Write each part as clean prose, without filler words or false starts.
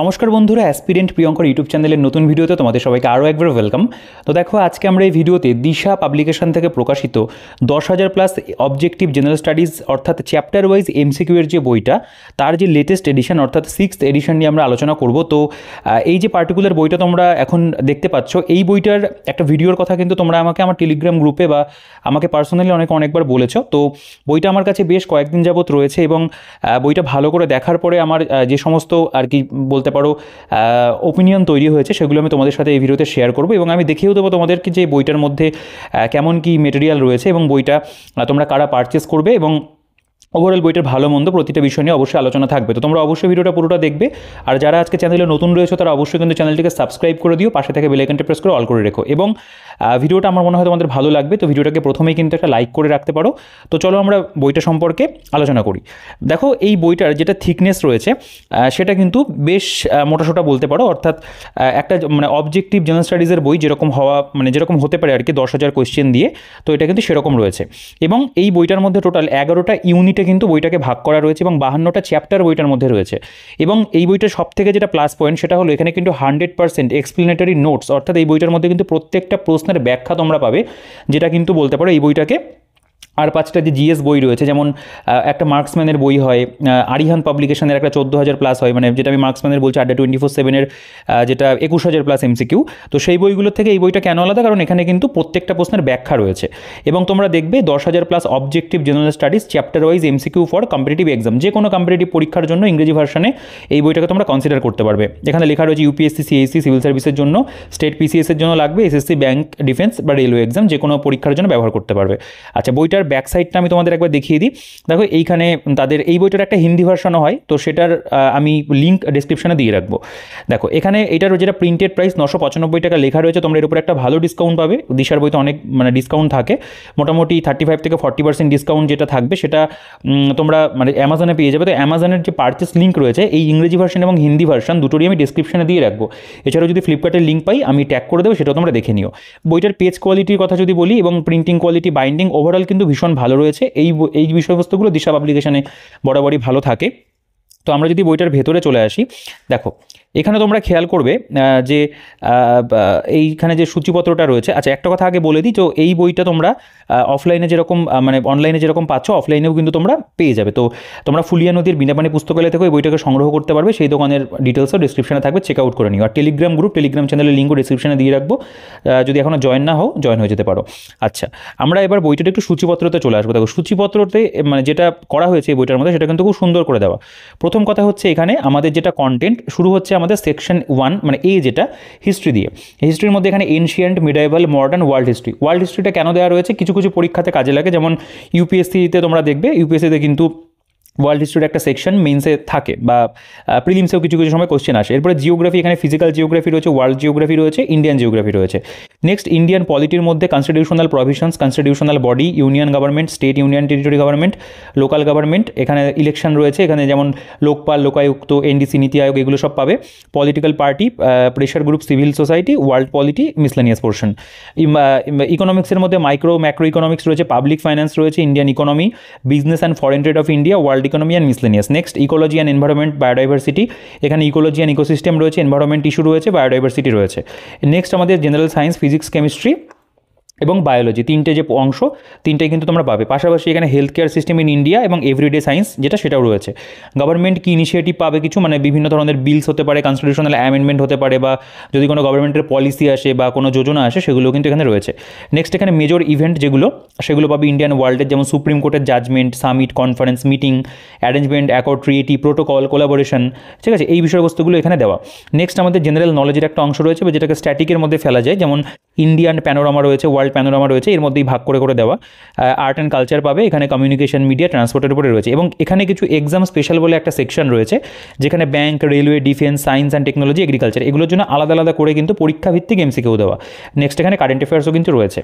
নমস্কার বন্ধুরা, aspirant Priyankar YouTube চ্যানেলের নতুন ভিডিওতে তোমাদের সবাইকে আরও একবার ওয়েলকাম। তো দেখো, আজকে আমরা এই ভিডিওতে দিশা পাবলিকেশন থেকে প্রকাশিত 10,000 প্লাস অবজেক্টিভ জেনারেল স্টাডিজ অর্থাৎ চ্যাপ্টার ওয়াইজ এমসিকিউ এর যে বইটা, তার যে লেটেস্ট এডিশন অর্থাৎ 6th এডিশন নিয়ে আমরা আলোচনা করব। তো এই যে পার্টিকুলার বইটা তোমরা এখন দেখতে পাচ্ছ, এই বইটার একটা ভিডিওর কথা কিন্তু তোমরা আমাকে আমার টেলিগ্রাম গ্রুপে বা আমাকে পার্সোনালি অনেকবার বলেছো। তো বইটা আমার কাছে বেশ কয়েকদিন যাবত রয়েছে এবং বইটা ভালো করে দেখার পরে আমার যে সমস্ত আর কি বলতে পারো ওপিনিয়ন তৈরি হয়েছে, সেগুলো আমি তোমাদের সাথে এই ভিডিওতে শেয়ার করবো এবং আমি দেখিয়েও দেবো তোমাদেরকে যে বইটার মধ্যে কেমন কি মেটেরিয়াল রয়েছে এবং বইটা তোমরা কারা পারচেস করবে এবং ওভারঅল বইটার ভালো মন্দ প্রতিটা বিষয় নিয়ে অবশ্যই আলোচনা থাকবে। তো তোমরা অবশ্যই ভিডিওটা পুরোটা দেখবে। আর যারা আজকে চ্যানেলে নতুন রয়েছে তারা অবশ্যই কিন্তু চ্যানেলটিকে সাবস্ক্রাইব করে দিও, পাশে থেকে বেল আইকনটা প্রেস করে অল করে রেখো এবং ভিডিওটা আমার মনে হয় তোমাদের ভালো লাগবে। তো ভিডিওটাকে প্রথমেই কিন্তু একটা লাইক করে রাখতে পারো। তো চলো আমরা বইটা সম্পর্কে আলোচনা করি। দেখো, এই বইটার যেটা থিকনেস রয়েছে সেটা কিন্তু বেশ মোটাসোটা বলতে পারো, অর্থাৎ একটা মানে অবজেক্টিভ জেনারেল স্টাডিজের বই যেরকম হওয়া মানে যেরকম হতে পারে আর কি 10,000 কোয়েশ্চেন দিয়ে, তো এটা কিন্তু সেরকম রয়েছে। এবং এই বইটার মধ্যে টোটাল 11টা ইউনিটে কিন্তু বইটাকে ভাগ করা রয়েছে এবং 52টা চ্যাপ্টার বইটার মধ্যে রয়েছে। এবং এই বইটার সব থেকে যেটা প্লাস পয়েন্ট সেটা হলো এখানে কিন্তু 100% এক্সপ্লেনেটরি নোটস, অর্থাৎ এই বইটার মধ্যে কিন্তু প্রত্যেকটা প্রশ্নের ব্যাখ্যা তোমরা পাবে, যেটা কিন্তু বলতে পারো এই বইটাকে আর 5টা যে জিএস বই রয়েছে, যেমন একটা মার্কসম্যানের বই হয়, আরিহান পাবলিকেশনের একটা 14,000 প্লাস হয়, মানে যেটা আমি মার্কসম্যানের বলছি আড্ডা 24/7-এর যেটা 21,000 প্লাস এমসিকিউ। তো সেই বইগুলোর থেকে এই বইটা কেন আলাদা, কারণ এখানে কিন্তু প্রত্যেকটা প্রশ্নের ব্যাখ্যা রয়েছে। এবং তোমরা দেখবে 10,000 plus objective general studies chapter wise MCQ for competitive exam, যে কোনো কম্পিটিটিভ পরীক্ষার জন্য ইংরেজি ভার্সনে এই বইটাকে তোমরা কনসিডার করতে পারবে। এখানে লেখা রয়েছে ইউপিএসসি, সিএসসি, সিভিল সার্ভিসের জন্য, স্টেট পিসিএসের জন্য লাগবে, এসএসসি, ব্যাংক, ডিফেন্স বা রেলওয়ে এক্সাম যে কোনো পরীক্ষার জন্য ব্যবহার করতে পারবে। আচ্ছা, বইটার ব্যাক সাইডটা আমি তোমাদের একবার দেখিয়ে দিই। দেখো, এইখানে তাদের এই বইটার একটা হিন্দি ভার্সনও হয়, তো সেটার আমি লিঙ্ক ডেসক্রিপশনে দিয়ে রাখবো। দেখো, এখানে এটার যেটা প্রিন্টেড প্রাইস 995 টাকা লেখা রয়েছে, তোমরা এর উপর একটা ভালো ডিসকাউন্ট পাবে। দিশার বইতে অনেক মানে ডিসকাউন্ট থাকে, মোটামুটি 35 থেকে 40% ডিসকাউন্ট যেটা থাকবে সেটা তোমরা মানে অ্যামাজনে পেয়ে যাবে। তো অ্যামাজনের যে পারচেস লিঙ্ক রয়েছে এই ইংরেজি ভার্সন এবং হিন্দি ভার্সন দুটোরই আমি ডিসক্রিপশনে দিয়ে রাখবো। এছাড়াও যদি ফ্লিপকার্টের লিঙ্ক পাই আমি ট্যাগ করে দেবো, সেটাও তোমরা দেখে নিও। বইটার পেজ কোয়ালিটির কথা যদি বলি এবং প্রিন্টিং কোয়ালিটি, বাইন্ডিং ওভারঅল কিন্তু ভীষণ ভালো রয়েছে। এই বিষয়বস্তুগুলো দিশা পাবলিকেশনে বরাবরই ভালো থাকে। তো আমরা যদি বইটার ভেতরে চলে আসি, দেখো এখানে তোমরা খেয়াল করবে যে এইখানে যে সূচিপত্রটা রয়েছে। আচ্ছা, একটা কথা আগে বলে দিই, তো এই বইটা তোমরা অফলাইনে যেরকম মানে অনলাইনে যেরকম পাচ্ছ, অফলাইনেও কিন্তু তোমরা পেয়ে যাবে। তো তোমরা ফুলিয়া নদীর বিনাপানি পুস্তকালয় থেকে এই বইটাকে সংগ্রহ করতে পারবে, সেই দোকানের ডিটেলসও ডিসক্রিপশনে থাকবে, চেক আউট করে নিও। আর টেলিগ্রাম গ্রুপ, টেলিগ্রাম চ্যানেলের লিঙ্কও ডিসক্রিপশনে দিয়ে রাখবো, যদি এখনও জয়েন না হও জয়েন হয়ে যেতে পারো। আচ্ছা, আমরা এবার বইটার একটু সূচিপত্রতে চলে আসবো। দেখো, সূচিপত্রতে মানে যেটা করা হয়েছে এই বইটার মধ্যে সেটা কিন্তু খুব সুন্দর করে দেওয়া। প্রথম কথা হচ্ছে এখানে আমাদের যেটা কন্টেন্ট শুরু হচ্ছে আমাদের সেকশন 1 মানে এ, যেটা হিস্ট্রি দিয়ে। হিস্ট্রির মধ্যে এখানে ancient, medieval, modern, world history. World হিস্ট্রিটা কেন দেওয়া রয়েছে, কিছু কিছু পরীক্ষাতে কাজে লাগে, যেমন ইউপিএসসিতে তোমরা দেখবে, ইউপিএসসিতে কিন্তু ওয়ার্ল্ড হিস্ট্রির একটা সেকশন মেন্সে থাকে বা প্রিলিমসেও কিছু কিছু সময় কোশ্চেন আসে। এরপরে জিওগ্রাফি, এখানে ফিজিক্যাল জিওগ্রাফি রয়েছে, ওয়ার্ল্ড জিওগ্রাফি রয়েছে, ইন্ডিয়ান জিওগ্রাফি রয়েছে। নেক্সট ইন্ডিয়ান পলিটির মধ্যে constitutional provisions, constitutional body, union government, state union territory government, local government, এখানে ইলেকশন রয়েছে, এখানে যেমন লোকপাল, লোকায়ুক্ত, এনডিসি, নীতি আয়োগ, এগুলো সব পাবে। Political party, pressure group, civil society, world polity, miscellaneous portion. ইকোনমিক্সের মধ্যে ম্যাক্রো ইকোনমিক্স রয়েছে, পাবলিক ফাইন্যান্স রয়েছে, Indian economy, business and foreign trade of India, world economy and miscellaneous. Next ecology and environment, biodiversity, এখানে ecology and ecosystem রয়েছে, environment issue রয়েছে, biodiversity রয়েছে। Next আমাদের general science, physics, chemistry এবং biology, তিনটে যে অংশ, তিনটেই কিন্তু তোমরা পাবে। পাশাপাশি এখানে health care system in India এবং এভরিডে সায়েন্স, যেটা সেটাও রয়েছে। গভর্নমেন্ট কি ইনিশিয়েটিভ পাবে কিছু, মানে বিভিন্ন ধরনের বিলস হতে পারে, কনস্টিটিউশনাল অ্যামেন্ডমেন্ট হতে পারে, বা যদি কোনো গভর্নমেন্টের পলিসি আসে বা কোনো যোজনা আসে সেগুলো কিন্তু এখানে রয়েছে। নেক্সট এখানে মেজর ইভেন্ট যেগুলো, সেগুলো পাবে ইন্ডিয়ান ওয়ার্ল্ডের, যেমন সুপ্রিম কোর্টের judgement, summit, conference, meeting, arrangement, accord, treaty, protocol, collaboration, ঠিক আছে, এই বিষয়বস্তুগুলো এখানে দেওয়া। নেক্সট আমাদের জেনারেল নলেজের একটা অংশ রয়েছে, যেটাকে স্ট্যাটিকের মধ্যে ফেলা যায়, যেমন ইন্ডিয়ান প্যানোরামা রয়েছে, ওয়ার্ল্ড প্যানোরামা রয়েছে, এর মধ্যেই ভাগ করে করে দেওয়া। আর্ট অ্যান্ড কালচার পাবে, এখানে কমিউনিকেশন, মিডিয়া, ট্রান্সপোর্টের উপরে রয়েছে। এবং এখানে কিছু এক্সাম স্পেশাল বলে একটা সেকশন রয়েছে, যেখানে bank, railway, defence, science and technology, agriculture, এগুলোর জন্য আলাদা আলাদা করে কিন্তু পরীক্ষা ভিত্তিক এমসিকিউ দেওয়া। নেক্সট এখানে কারেন্ট অ্যাফেয়ার্সও কিন্তু রয়েছে।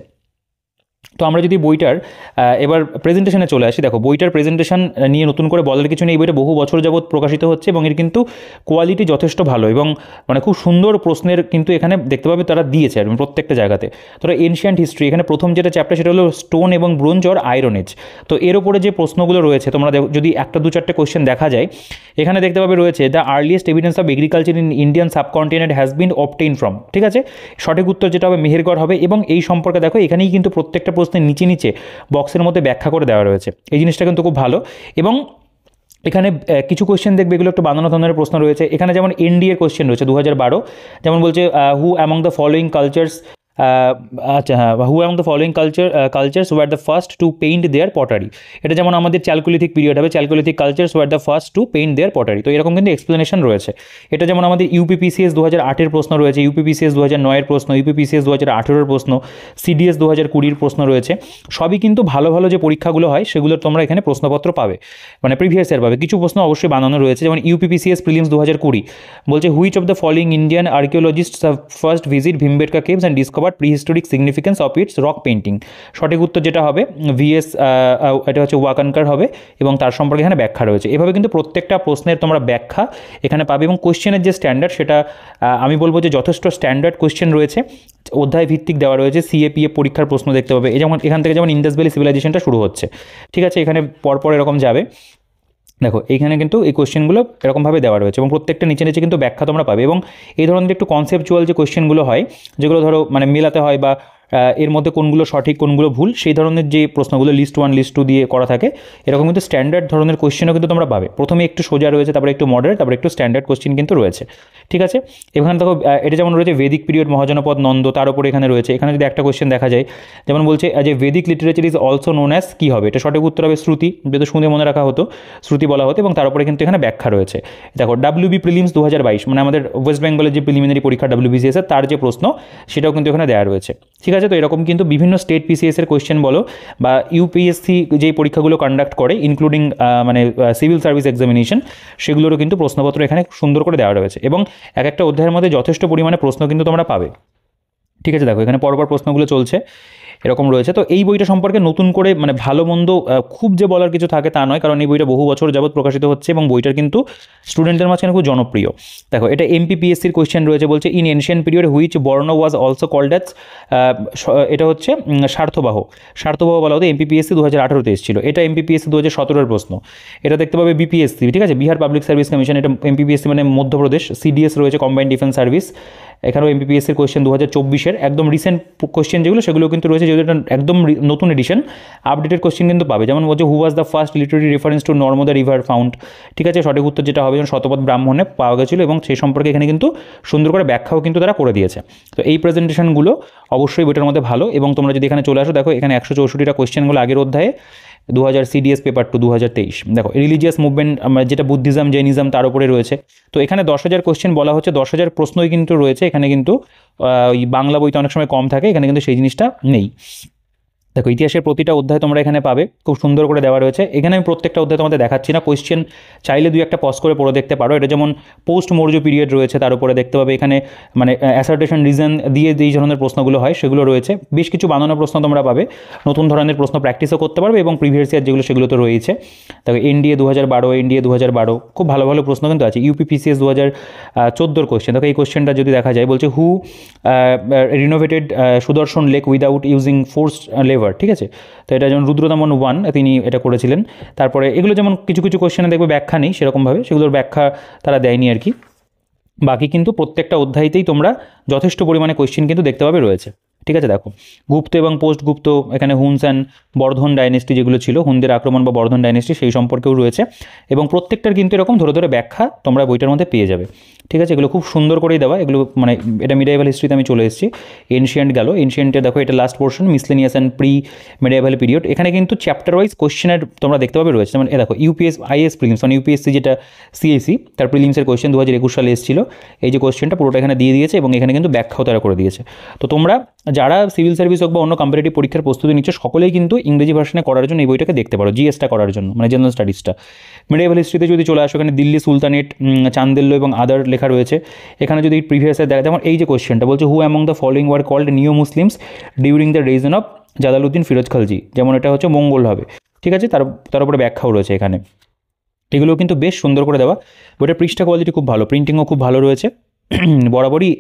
তো আমরা যদি বইটার এবার প্রেজেন্টেশনে চলে আসি, দেখো বইটার প্রেজেন্টেশন নিয়ে নতুন করে বলার কিছু নেই। এই বইটা বহু বছর যাবত প্রকাশিত হচ্ছে এবং এর কিন্তু কোয়ালিটি যথেষ্ট ভালো এবং মানে খুব সুন্দর প্রশ্নের কিন্তু এখানে দেখতে পাবে তারা দিয়েছে আর প্রত্যেকটা জায়গাতে। তোরা এনশিয়ান্ট হিস্ট্রি, এখানে প্রথম যেটা চ্যাপ্টার সেটা হলো স্টোন এবং ব্রোঞ্জ অর আয়রন এজ। তো এর ওপরে যে প্রশ্নগুলো রয়েছে তোমরা যদি একটা দু চারটে কোয়েশ্চেন দেখা যায়, এখানে দেখতে পাবে রয়েছে the earliest evidence of agriculture in Indian subcontinent has been obtain from, ঠিক আছে। সঠিক উত্তর যেটা হবে মেহেরগড় হবে। এবং এই সম্পর্কে দেখো এখানেই কিন্তু প্রত্যেকটা প্রশ্নের নিচে নিচে বক্সের মধ্যে ব্যাখ্যা করে দেওয়া রয়েছে। এই জিনিসটা কিন্তু খুব ভালো। এবং এখানে কিছু কোয়েশ্চেন দেখবে এগুলো একটু বানানো ধরনের প্রশ্ন রয়েছে। এখানে যেমন এনডিএর কোয়েশ্চেন রয়েছে 2012, যেমন বলছে who among the following cultures, আচ্ছা হ্যাঁ, who among the following cultures were the first to paint their pottery. এটা যেমন আমাদের চ্যালকোলিথিক পিরিয়ড হবে, chalcolithic cultures were the first to paint their pottery. তো এরকম কিন্তু এক্সপ্লেনেশন রয়েছে। এটা যেমন আমাদের ইউপিপিসিএস 2008-এর প্রশ্ন রয়েছে, ইউপিপিসিএস 2009-এর প্রশ্ন, ইউপিপিসিএস 2018-এর প্রশ্ন, সিডিএস 2020-এর প্রশ্ন রয়েছে। সবই কিন্তু ভালো ভালো যে পরীক্ষাগুলো হয় সেগুলোর তোমরা এখানে প্রশ্নপত্র পাবে, মানে প্রিভিয়াস ইয়ার পাবে। কিছু প্রশ্ন অবশ্যই বানানো রয়েছে, যেমন ইউপিপিসিএস প্রিলিমস 2020 বলছে which of the following Indian archaeologists have first visit Bhimbetka caves and discovered prehistoric significance of its rock painting. সঠিক উত্তর যেটা হবে ভিএস, এটা হচ্ছে ওয়াকানকার হবে এবং তার সম্পর্কে এখানে ব্যাখ্যা রয়েছে। এভাবে কিন্তু প্রত্যেকটা প্রশ্নের তোমরা ব্যাখ্যা এখানে পাবে এবং কোয়েশ্চেনের যে স্ট্যান্ডার্ড সেটা আমি বলবো যে যথেষ্ট স্ট্যান্ডার্ড কোয়েশ্চেন রয়েছে, অধ্যায় ভিত্তিক দেওয়া রয়েছে। সিএপিএ পরীক্ষার প্রশ্ন দেখতে পাবে, এই যেমন এখান থেকে যেমন ইন্দাস ভ্যালি সিভিলাইজেশনটা শুরু হচ্ছে, ঠিক আছে। এখানে পরপর এরকম যাবে। দেখো এইখানে কিন্তু এই কোয়েশ্চেনগুলো এরকমভাবে দেওয়া রয়েছে এবং প্রত্যেকটা নিচে নিচে কিন্তু ব্যাখ্যা তোমরা পাবে। এবং এই ধরনের একটু কনসেপচুয়াল যে কোয়েশ্চেনগুলো হয়, যেগুলো ধরো মানে মেলাতে হয় বা এর মধ্যে কোনগুলো সঠিক কোনগুলো ভুল, সেই ধরনের যে প্রশ্নগুলো লিস্ট 1 লিস্ট 2 দিয়ে করা থাকে, এরকম কিন্তু স্ট্যান্ডার্ড ধরনের কোয়েশ্চেনও কিন্তু তোমরা পাবে। প্রথমে একটু সোজা রয়েছে, তারপরে একটু মডারেট, তারপরে একটু স্ট্যান্ডার্ড কোয়েশ্চেন কিন্তু রয়েছে, ঠিক আছে। এখানে দেখো এটা যেমন রয়েছে ভেদিক পিরিয়ড, মহাজনপদ, নন্দ, তার উপরে এখানে রয়েছে। এখানে যদি একটা কোয়েশ্চেন দেখা যায়, যেমন বলছে যে Vedic literature is also known as, কী হবে? এটা সঠিক উত্তর হবে শ্রুতি, যেহেতু শুনে মনে রাখা হতো, শ্রুতি বলা হতো। এবং তার উপরে কিন্তু এখানে ব্যাখ্যা রয়েছে। দেখো ডাব্লিউবি প্রিলিমস 2022, মানে আমাদের ওয়েস্ট বেঙ্গলের যে প্রিলিমিনারি পরীক্ষা ডাব্লিউবিসিএস এর, তার যে প্রশ্ন সেটাও কিন্তু এখানে দেওয়া রয়েছে, ঠিক আছে। তো এরকম কিন্তু বিভিন্ন স্টেট পিসিএসের কোয়েশ্চেন বলো বা ইউপিএসসি যেই পরীক্ষাগুলো কন্ডাক্ট করে ইনক্লুডিং মানে সিভিল সার্ভিস এক্সামিনেশন, সেগুলোরও কিন্তু প্রশ্নপত্র এখানে সুন্দর করে দেওয়া রয়েছে এবং এক একটা অধ্যায়ের মধ্যে যথেষ্ট পরিমাণে প্রশ্ন কিন্তু তোমরা পাবে, ঠিক আছে। দেখো এখানে পরপর প্রশ্নগুলো চলছে, এরকম রয়েছে। তো এই বইটা সম্পর্কে নতুন করে মানে ভালো মন্দ খুব যে বলার কিছু থাকে তা নয়, কারণ এই বইটা বহু বছর যাবত প্রকাশিত হচ্ছে এবং বইটার কিন্তু স্টুডেন্টদের মাঝখানে খুব জনপ্রিয়। দেখো এটা এমপিপিএসসির কোয়েশ্চেন রয়েছে, বলছে ইন এনশিয়েন্ট পিরিয়ড হুইচ বর্ণ ওয়াজ অলসো কল্ড অ্যাজ, এটা হচ্ছে স্বার্থবাহ। স্বার্থবাহ বলা হতো, এমপিপিএসসি 2018-তে এসেছিল। এটা এমপিপিএসসি 2017-এর প্রশ্ন। এটা দেখতে পাবে বিপিএসসি, ঠিক আছে, বিহার পাবলিক সার্ভিস কমিশন। এটা এমপিপিএসসি মানে মধ্যপ্রদেশ। সিডিএস রয়েছে কম্বাইন্ড ডিফেন্স সার্ভিস। এখানেও এমপিপিএসসির কোয়েশ্চেন 2024-এর একদম রিসেন্ট কোয়েশ্চেন যেগুলো, সেগুলো কিন্তু রয়েছে, যেহেতু এটা একদম নতুন এডিশন, আপডেটেড কোয়েশ্চেন কিন্তু পাবে। যেমন বলছে who was the first literary reference to Narmada river found, ঠিক আছে। সঠিক উত্তর যেটা হবে, যেমন শতপথ ব্রাহ্মণে পাওয়া গেছিলো এবং সেই সম্পর্কে এখানে কিন্তু সুন্দর করে ব্যাখ্যাও কিন্তু তারা করে দিয়েছে। তো এই প্রেজেন্টেশনগুলো অবশ্যই বইটার মধ্যে ভালো। এবং তোমরা যদি এখানে চলে আসো, দেখো এখানে 164টা কোয়েশ্চেনগুলো আগের অধ্যায়ে 2000 সিডিএস পেপার 2 2023। দেখো রিলিজিয়াস মুভমেন্ট যেটা বুদ্ধিজম, জৈনিজম, তার উপরে রয়েছে। তো এখানে 10,000 কোয়েশ্চেন বলা হচ্ছে, 10,000 প্রশ্নই কিন্তু রয়েছে এখানে, কিন্তু ওই বাংলা বইতে অনেক সময় কম থাকে, এখানে কিন্তু সেই জিনিসটা নেই। দেখো ইতিহাসের প্রতিটা অধ্যায় তোমরা এখানে পাবে, খুব সুন্দর করে দেওয়া রয়েছে। এখানে আমি প্রত্যেকটা অধ্যায় তোমাদের দেখাচ্ছি না, কোয়েশ্চেন চাইলে 2-1টা পজ করে পড়ে দেখতে পারো। এটা যেমন পোস্ট মৌর্য পিরিয়ড রয়েছে, তার উপরে দেখতে পাবে এখানে মানে অ্যাসার্টেশন রিজন দিয়ে যেই ধরনের প্রশ্নগুলো হয় সেগুলো রয়েছে। বেশ কিছু বানানো প্রশ্ন তোমরা পাবে, নতুন ধরনের প্রশ্ন প্র্যাকটিসও করতে পারবে এবং প্রিভিয়াস ইয়ার যেগুলো সেগুলো তো রয়েছে। দেখো এনডিএ 2012, এনডিএ 2012 খুব ভালো ভালো প্রশ্ন কিন্তু আছে। ইউপিপিসিএস 2014-র কোয়েশ্চেন, দেখো এই কোয়েশ্চেনটা যদি দেখা যায়, বলছে who renovated Sudarshan lake without using forced লেভার, ঠিক আছে। তো এটা যেমন রুদ্রদমন 1 তিনি এটা করেছিলেন। তারপরে এগুলো যেমন কিছু কিছু কোয়েশ্চেনে দেখবে ব্যাখ্যা নেই সেরকমভাবে, সেগুলোর ব্যাখ্যা তারা দেয়নি আর কি। বাকি কিন্তু প্রত্যেকটা অধ্যায়তেই তোমরা যথেষ্ট পরিমাণে কোয়েশ্চেন কিন্তু দেখতে পাবে রয়েছে, ঠিক আছে। দেখো গুপ্ত এবং পোস্ট গুপ্ত, এখানে হুনস অ্যান্ড বর্ধন ডাইনেস্টি যেগুলো ছিল, হুনদের আক্রমণ বা বর্ধন ডাইনেস্টি, সেই সম্পর্কেও রয়েছে এবং প্রত্যেকটার কিন্তু এরকম ধরে ধরে ব্যাখ্যা তোমরা বইটার মধ্যে পেয়ে যাবে, ঠিক আছে। এগুলো খুব সুন্দর করেই দেওয়া, এগুলো মানে এটা মিডিয়াইভাল হিস্ট্রিতে আমি চলে এসেছি। এনশিয়েন্ট গেল, এনশিয়েন্টে দেখো এটা last portion, miscellaneous and pre medieval period. এখানে কিন্তু চ্যাপ্টার ওয়াইজ কোয়েশ্চেনের তোমরা দেখতে পাবে রয়েছে। যেমন দেখো ইউপিএস আইএস প্রিলিমস, মানে ইউপিএসসি যেটা সিএসি, তার প্রিলিমসের কোয়েশ্চেন 2021 সালে এসেছিল। এই যে কোয়েশ্চেনটা পুরোটা এখানে দিয়ে দিয়েছে এবং এখানে কিন্তু ব্যাখ্যাও তারা করে দিয়েছে। তো তোমরা যারা সিভিল সার্ভিস হোক বা অন্য কম্পিটিটিভ পরীক্ষার প্রস্তুতি নিচ্ছে, সকলেই কিন্তু ইংরেজি ভার্সনে করার জন্য এই বইটাকে দেখতে পারো, জিএসটা করার জন্য, মানে জেনারেল স্টাডিজটা। মিডিয়াইভাল হিস্ট্রিতে যদি চলে আসো, এখানে দিল্লি সুলতানেট, চান্দেল্য এবং আদার লেখা রয়েছে। এখানে যদি প্রিভিয়াস দেখা, যেমন এই যে কোয়েশ্চেনটা বলছে who among the following were called neo Muslims during the reason of Jalaluddin Firoz Khalji, যেমন এটা হচ্ছে মঙ্গল হবে, ঠিক আছে, তার উপরে ব্যাখ্যাও রয়েছে এখানে। এগুলো কিন্তু বেশ সুন্দর করে দেওয়া, বইটার পৃষ্ঠা কোয়ালিটি খুব ভালো, প্রিন্টিংও খুব ভালো রয়েছে। বরাবরই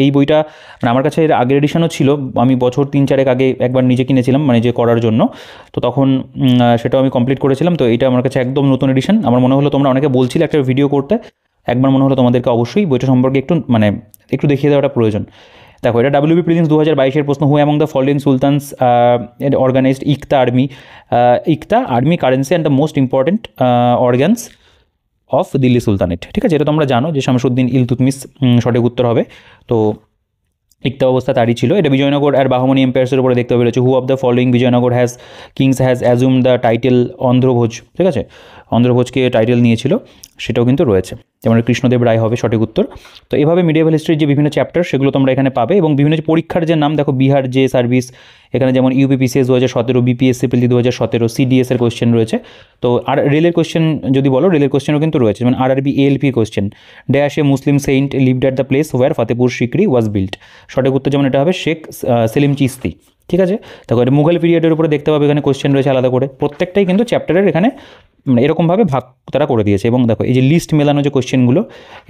এই বইটা মানে আমার কাছে এর আগের এডিশনও ছিল, আমি বছর 3-4 আগে একবার নিজে কিনেছিলাম মানে যে করার জন্য, তো তখন সেটাও আমি কমপ্লিট করেছিলাম। তো এটা আমার কাছে একদম নতুন এডিশন। আমার মনে হলো তোমরা অনেকে বলছিলে একটা ভিডিও করতে, একবার মনে হলো তোমাদেরকে অবশ্যই বইটা সম্পর্কে একটু দেখিয়ে দেওয়াটা প্রয়োজন। দেখো, এটা WB প্রিলিমস 2022-এর প্রশ্ন। Who among the following sultans organised iqta army currency and the most important organs of Delhi sultanate, ঠিক আছে, এটা তোমরা জানো যে শামসুদ্দিন ইলতুৎমিশ সঠিক উত্তর হবে। তো ইকতা অবস্থা তারই ছিল। এটা বিজয়নগর আর বাহমনি এম্পায়ার্সের উপরে দেখতে পেরেছে। Who of the following Vijayanagar kings has assume the title Andhrabhoja, ঠিক আছে, অন্ধ্রভোজকে টাইটেল নিয়েছিল, সেটাও কিন্তু রয়েছে। যেমন কৃষ্ণদেব রায় হবে সঠিক উত্তর। তো এভাবে মিডিয়েভাল হিস্ট্রির যে বিভিন্ন চ্যাপ্টার সেগুলো তোমরা এখানে পাবে, এবং বিভিন্ন যে পরীক্ষার যে নাম দেখো, বিহার যে সার্ভিস, এখানে যেমন UPPCS 2017, BPSC পিএলজি 2017, CDS এর কোয়েশ্চেন রয়েছে। তো আর রেলের কোয়েশ্চেন যদি বলো, রেলের কোয়েশ্চেনও কিন্তু রয়েছে, যেমন RRB ALP question, dash a Muslim saint lived at the place where Fatehpur Sikri was built, সঠিক উত্তর যেমন এটা হবে শেখ সেলিম চিস্তি, ঠিক আছে। দেখো, এটা মুঘল পিরিয়ডের উপরে দেখতে পাবে, এখানে কোয়েশ্চেন রয়েছে আলাদা করে, প্রত্যেকটাই কিন্তু চ্যাপ্টারের এখানে এরকমভাবে ভাগ তারা করে দিয়েছে। এবং দেখো, এই যে লিস্ট মেলানো যে কোয়েশ্চেনগুলো,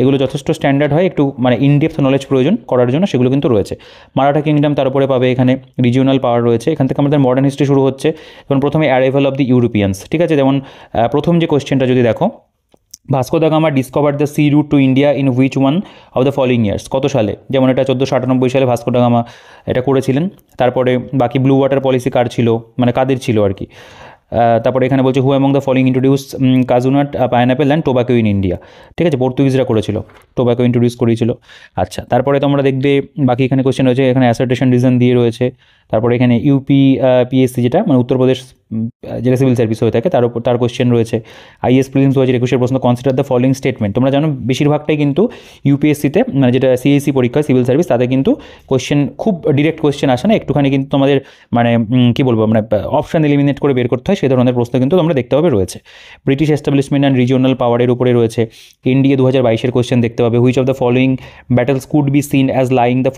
এগুলো যথেষ্ট স্ট্যান্ডার্ড হয়, একটু ইনডেপথ নলেজ প্রয়োজন করার জন্য, সেগুলো কিন্তু রয়েছে। মারাঠা কিংডম তার উপরে পাবে, এখানে রিজিওনাল পাওয়ার রয়েছে। এখান থেকে আমাদের মডার্ন হিস্ট্রি শুরু হচ্ছে, যেমন প্রথমে অ্যারাইভাল অফ দি ইউরোপিয়ান্স, ঠিক আছে, যেমন প্রথম যে কোয়েশ্চেনটা যদি দেখো, Vasco da Gama discovered the sea route to India in which one of the following years, কত সালে, যেমন এটা 1498 সালে ভাস্কো দা গামা এটা করেছিলেন। তারপরে বাকি ব্লু ওয়াটার পলিসি কার ছিল, কাদের ছিল আর কি। তারপরে এখানে বলছে who among the following introduce kaju nut pineapple and tobacco in India, ঠিক আছে, পর্তুগিজরা করেছিল, টোবাকো ইন্ট্রোডিউস করেছিল। আচ্ছা, তারপরে তোমরা দেখবে বাকি এখানে কোয়েশ্চেন রয়েছে, এখানে অ্যাসার্টেশন রিজন দিয়ে রয়েছে। তারপরে এখানে UPPSC যেটা উত্তরপ্রদেশ যেটা সিভিল সার্ভিস হয়ে থাকে, তার কোয়েশ্চেন রয়েছে। IAS প্রিলিমস 2021-এর প্রশ্ন, কনসিডার দ্য ফলোইং স্টেটমেন্ট। তোমরা জানো বেশিরভাগটাই কিন্তু UPSC-তে যেটা CAC পরীক্ষা সিভিল সার্ভিস, তাতে কিন্তু কোয়েশ্চেন খুব ডিরেক্ট কোয়েশ্চেন আসে না, একটুখানি কিন্তু তোমাদের কী বলবো অপশান এলিমিনেট করে বের করতে হয়, সেই ধরনের প্রশ্ন কিন্তু তোমরা দেখতে পাবে রয়েছে। ব্রিটিশ এস্টাবলিশমেন্ট অ্যান্ড রিজিওনাল পাওয়ারের উপরে রয়েছে। NDA 2022-এর কোয়েশ্চেন দেখতে পাবে। Which of the following battles could be seen as lying the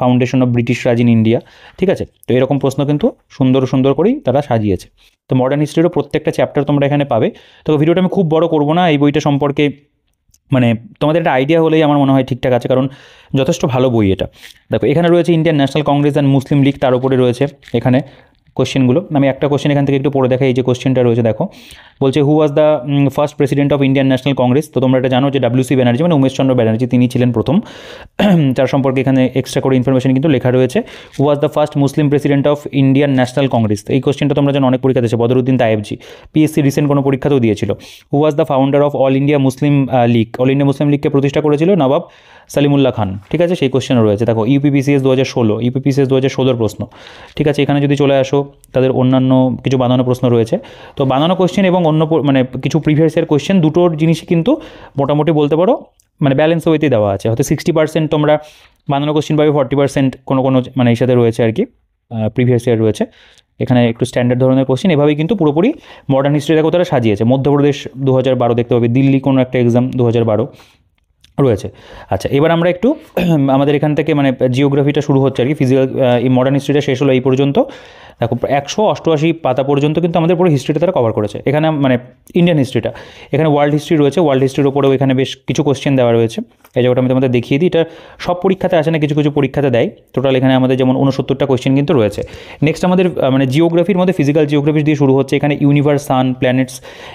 foundation of British Raj in India, ঠিক আছে। তো এরকম প্রশ্ন কিন্তু সুন্দর সুন্দর করেই তারা সাজিয়েছে। তো মডার্ন হিস্ট্রিরও প্রত্যেকটা চ্যাপ্টার তোমরা এখানে পাবে। তো ভিডিওটা আমি খুব বড় করবো না, এই বইটা সম্পর্কে তোমাদের একটা আইডিয়া হলেই আমার মনে হয় ঠিকঠাক আছে, কারণ যথেষ্ট ভালো বই এটা। দেখো, এখানে রয়েছে ইন্ডিয়ান ন্যাশনাল কংগ্রেস অ্যান্ড মুসলিম লীগ, তার উপরে রয়েছে এখানে কোশ্চেনগুলো। আমি একটা কোশ্চেন এখান থেকে একটু পড়ে দেখাই। এই যে কোশ্চেনটা রয়েছে দেখো, বলছে who was the first president of Indian National Congress. তো তোমরা এটা জানো যে WC ব্যানার্জি উমেশচন্দ্র ব্যানার্জি, তিনি ছিলেন প্রথম। তার সম্পর্কে এখানে এক্সট্রা করে ইনফরমেশন কিন্তু লেখা রয়েছে। Who was the first Muslim president of Indian National Congress. এই কোশ্চেনটা তোমরা জানো অনেক পরীক্ষা দিয়েছে, বদরুদ্দিন তায়েবজি, PSC রিসেন্ট কোনো পরীক্ষাতেও দিয়েছিল। Who was the founder of All India Muslim League. All India Muslim লীগকে প্রতিষ্ঠা করেছিল নবাব সালিমুল্লাহ খান, ঠিক আছে, সেই কোশ্চেনও রয়েছে। দেখো, UPPCS 2016 প্রশ্ন, ঠিক আছে। এখানে যদি চলে আসো, তাদের অন্যান্য কিছু বানানো প্রশ্ন রয়েছে। তো বানানো কোশ্চেন এবং অন্য কিছু প্রিভিয়াস ইয়ার কোশ্চেন, দুটোর জিনিসই কিন্তু মোটামুটি বলতে পারো ব্যালেন্স ওয়েতেই দেওয়া আছে। হয়তো 60% তোমরা বানানো কোশ্চেন পাবে, 40% কোনো এই সাথে রয়েছে আর কি, প্রিভিয়াস ইয়ার রয়েছে। এখানে একটু স্ট্যান্ডার্ড ধরনের কোশ্চেন, এভাবেই কিন্তু পুরোপুরি মডার্ন হিস্ট্রি দেখো তারা সাজিয়েছে। মধ্যপ্রদেশ 2012 দেখতে পাবে, দিল্লি কোনো একটা এক্সাম 2012 রয়েছে। আচ্ছা, এবার আমরা একটু আমাদের এখান থেকে জিওগ্রাফিটা শুরু হচ্ছে আর কি, ফিজিক্যাল এই মডার্ন হিস্ট্রিটা শেষ হলো এই পর্যন্ত। দেখো, 188 পাতা পর্যন্ত কিন্তু আমাদের পুরো হিস্ট্রিটা তারা কভার করেছে। এখানে ইন্ডিয়ান হিস্ট্রিটা, এখানে ওয়ার্ল্ড হিস্ট্রি রয়েছে, ওয়ার্ল্ড হিস্ট্রির উপরেও এখানে বেশ কিছু কোশ্চেন দেওয়া রয়েছে। এই জায়গাটা আমি তোমাদের দেখিয়ে দিই, এটা সব পরীক্ষাতে আসে না, কিছু কিছু পরীক্ষাতে দেয়। টোটাল এখানে আমাদের যেমন 69টা কোশ্চেন কিন্তু রয়েছে। নেক্সট আমাদের জিওগ্রাফির মধ্যে ফিজিক্যাল জিওগ্রাফি দিয়ে শুরু হচ্ছে। এখানে ইউনিভার্স, সান, প্ল্যানেটস